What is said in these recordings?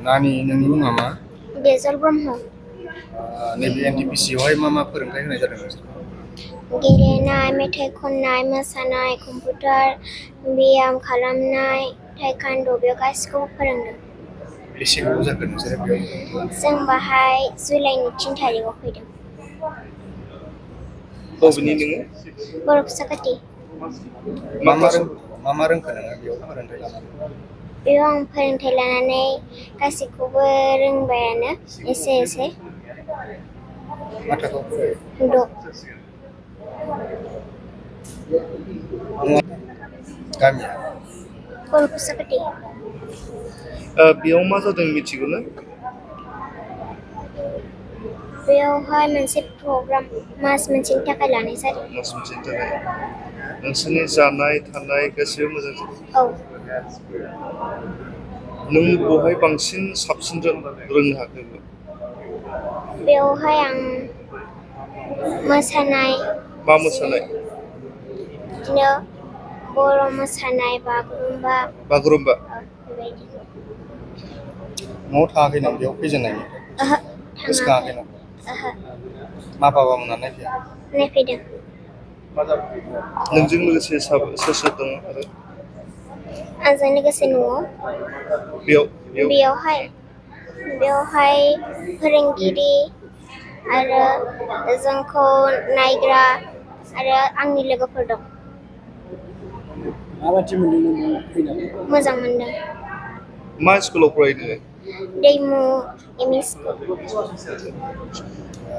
नानि नोंनि मुङा मा? बेजल ब्रह्म। नैबे Ntpc आवहाय मा फोरोंथाय होनाय जादों नोंसोरखौ? गेलेनाय, मेथाइ खननाय, मोसानाय, कम्पिउटार, ब्याम खालामनाय, ताइक्वान्ड' बेयाव गासिखौबो फोरोंदों। बेसे गोबाव जाखो नोंसोरो बेयाव? जों बाहाय जुलाइनि 3 तारिखआव फैदों। बबेनि नोङो? बर' साखाथि। मा रोंखो नोङो बेयाव फोरोंथाय लानानै? बेयाव आं फोरोंथाय लानानै गासैखौबो रोंबायानो एसे। मा थाखोआव फरायो? 6। गामिया? बर' साखाथि। बेयाव मा जादों मिथिगौ ना? बेयावहाय मोनसे प्रग्राम मास मोनसेनि थाखाय लानाय जादों। मास मोनसेनि थाखाय नोंसोरनि जानाय थानाय गासिबो मोजां जादों? औ। नों बहाय बांसिन साबसिन रोंनो हाखो? बेवहाय आं मोसानाय। मा मोसानाय? बिदिनो बर' मोसानाय, बागुरुम्बा। बागुरुम्बा? बेबायदि। न'आव थाङाखै नों बेयाव फैजेननायनिफ्राय? ओहो। गोसोखाङाखै नों? ओहो। मा बाबामोना नायफैया? नायफैदों। नोंजों लोगोसे सोर दङ आरो? आंजों लोगोसे न'आव? बेयावहाय फोरोंगिरि आरो जोंखौ नायग्रा आरो आंनि लोगोफोर दं। माबायदि मोनदों नों फैनानै? मोजां मोनदों। मा स्कुलाव फरायो नोङो? दैमु एम इ स्कुल।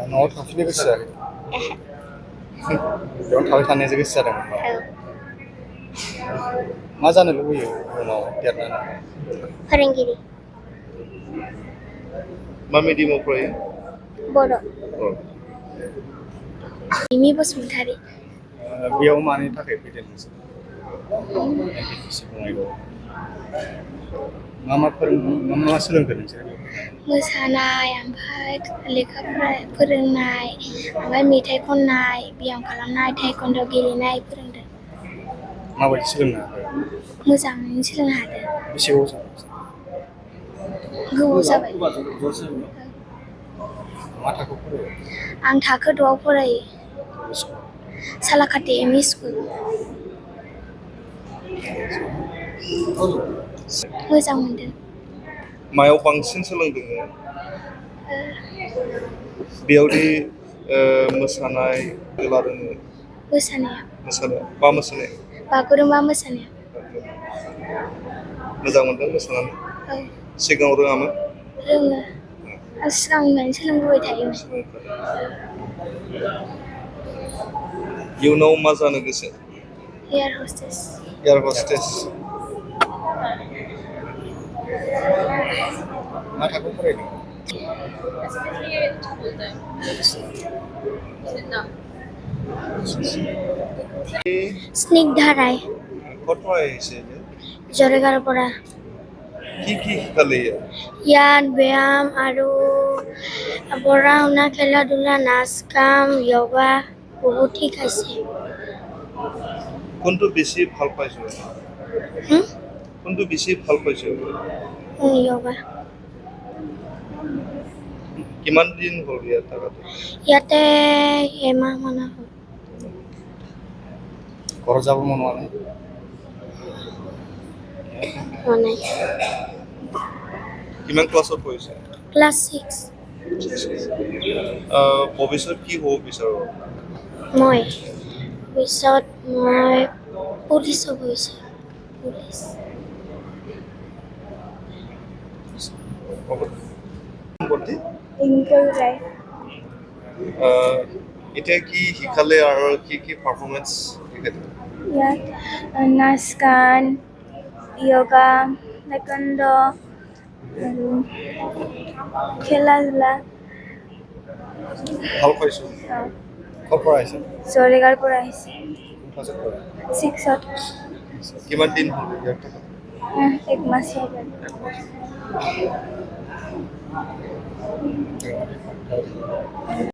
न'आव थांफिननो गोसो जायाखै? बेयावनो थाबाय थानोसो गोसो जादोंमोन नामा? औ। मा जानो लुबैयो उनाव देरनानै? फोरोंगिरि। मा मिडियामाव फरायो? बर'। मिमि बसुमतारी। बेयाव मानि थाखाय फैदों नोंसोर? Ntpc बङाइगावआव मा सोलोंखो नोंसोर? मोसानाय, ओमफ्राय लेखा फोरोंनाय, ओमफ्राय मेथाइ खननाय, ब्याम खालामनाय, ताइक्वान्ड' गेलेनाय फोरोंदों। माबायदि सोलोंनो हाखो? मोजाङैनो सोलोंनो हादों। बेसे गोबाव जाखो? गोबाव जाबाय। मा थाखोआव फरायो? आं थाखो 2 आव फरायो। सालाकाथि एम इ स्कुल। मोजां मोनदों। मायाव बांसिन सोलोंदों? बेयावदि मोसानाय लादों? मोसानाया? मा मोसानाय? बागुरुम्बा मोसानाया। मोजां मोनदों मोसानानै? औ। सिगाङाव रोङामोन? रोङो। आं सिगांनिफ्रायनो सोलोंबोबाय थायोमोन। इयुनाव मा जानो गोसो? Air hostess. Air hostess. मा थाखोआव फरायदों? स्निग्धा राय। ক'ত পঢ়াইছে? জৰেগাৰ পৰা। কি শিকালে ইয়াত? ইয়াত ব্যায়াম আৰু পঢ়া শুনা, খেলা ধূলা, নাচ গান, য়োগা বহুত শিকাইছে। কোনটো বেছি ভাল পাইছো? কোনটো বেছি ভাল পাইছো? য়োগা। কিমান দিন হ'ল ইয়াত থাকাটো? ইয়াতে এমাহ মান হ'ল। ঘৰত যাব মন হোৱা নাই? হোৱা নাই। কিমান ক্লাছত পঢ়িছে? ক্লাছ 6। ভৱিষ্যত কি হ'ব বিচাৰো? মই পুলিচ হ'ব বিচাৰোঁ। পুলিচ। এতিয়া কি শিকালে আৰু কি পাৰফৰ্মেন্স শিকালে? ইয়াত নাচ গান, য়োগা, টাইকোৱাণ্ডো আৰু খেলা ধূলা। ভাল পাইছো। ক'ৰ পৰা আহিছে? জৰেগাৰ পৰা আহিছে। কোন ক্লাছত পঢ়ে? 6ত। কিমান দিন হ'ল ইয়াত থকা? 1 মাহ হ'ল।